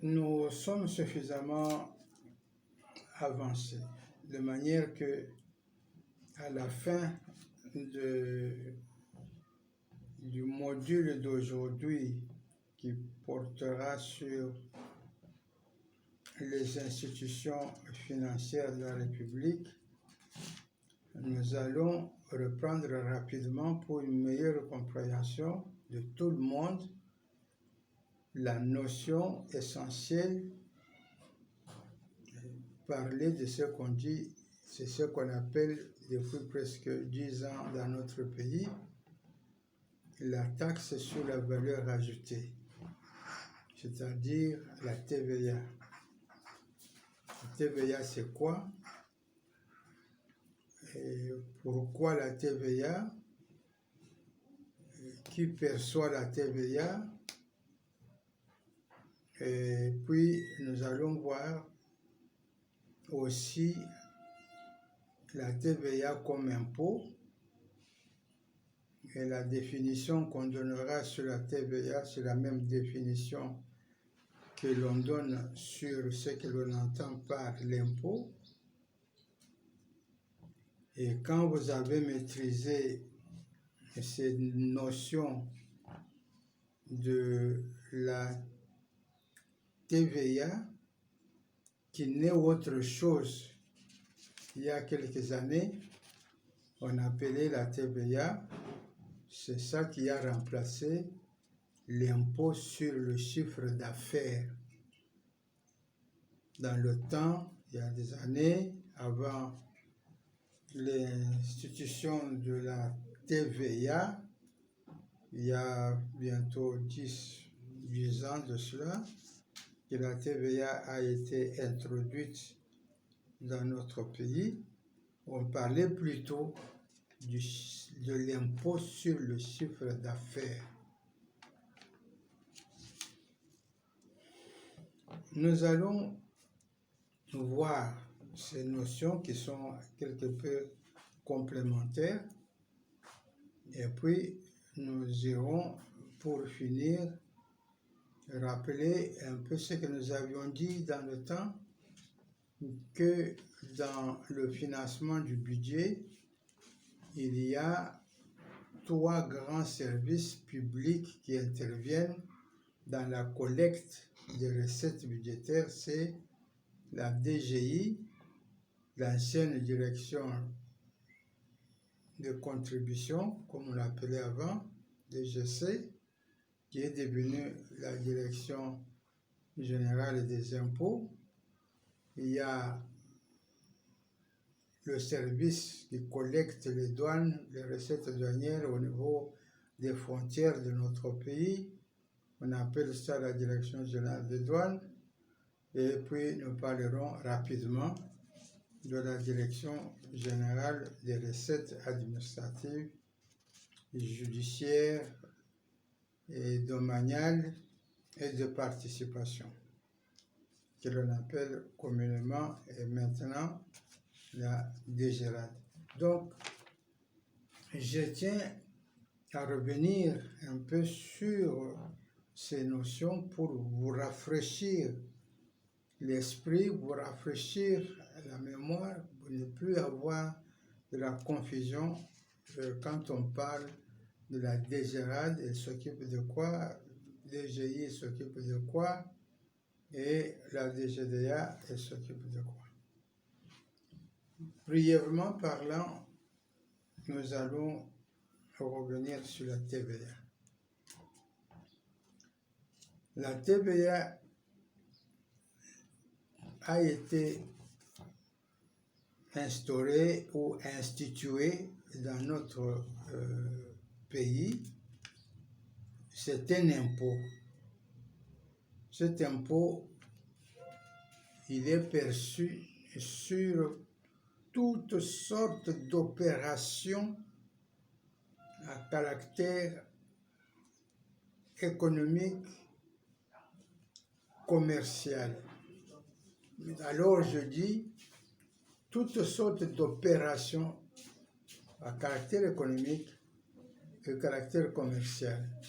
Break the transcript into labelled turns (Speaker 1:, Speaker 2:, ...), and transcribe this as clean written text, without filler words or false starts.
Speaker 1: nous sommes suffisamment avancés, de manière que à la fin du module d'aujourd'hui qui portera sur les institutions financières de la République, nous allons reprendre rapidement pour une meilleure compréhension de tout le monde la notion essentielle, parler de ce qu'on dit, c'est ce qu'on appelle depuis presque 10 ans dans notre pays, la taxe sur la valeur ajoutée, c'est-à-dire la TVA. La TVA, c'est quoi? Et pourquoi la TVA? Qui perçoit la TVA? Et puis, nous allons voir aussi la TVA comme impôt et la définition qu'on donnera sur la TVA, c'est la même définition que l'on donne sur ce que l'on entend par l'impôt. Et quand vous avez maîtrisé ces notions de la TVA, qui n'est autre chose, il y a quelques années, on appelait la TVA, c'est ça qui a remplacé l'impôt sur le chiffre d'affaires. Dans le temps, il y a des années, avant l'institution de la TVA, il y a bientôt 10 ans de cela, que la TVA a été introduite dans notre pays, on parlait plutôt de l'impôt sur le chiffre d'affaires. Nous allons voir ces notions qui sont quelque peu complémentaires et puis nous irons pour finir rappeler un peu ce que nous avions dit dans le temps, que dans le financement du budget, il y a 3 grands services publics qui interviennent dans la collecte des recettes budgétaires, c'est la DGI, l'ancienne direction de contribution, comme on l'appelait avant, DGC, qui est devenue la direction générale des impôts. Il y a le service qui collecte les douanes, les recettes douanières au niveau des frontières de notre pays. On appelle ça la direction générale des douanes. Et puis nous parlerons rapidement de la direction générale des recettes administratives, judiciaires et domaniales et de participation, que l'on appelle communément et maintenant la DGRAD. Donc, je tiens à revenir un peu sur ces notions pour vous rafraîchir l'esprit, vous rafraîchir la mémoire, pour ne plus avoir de la confusion quand on parle de la DGRAD, elle s'occupe de quoi, DGI s'occupe de quoi, et la DGDA, elle s'occupe de quoi. Brièvement parlant, nous allons revenir sur la TVA. La TVA a été instaurée ou instituée dans notre pays. C'est un impôt. Cet impôt, il est perçu sur toutes sortes d'opérations à caractère économique, commercial. Alors je dis toutes sortes d'opérations à caractère économique et caractère commercial.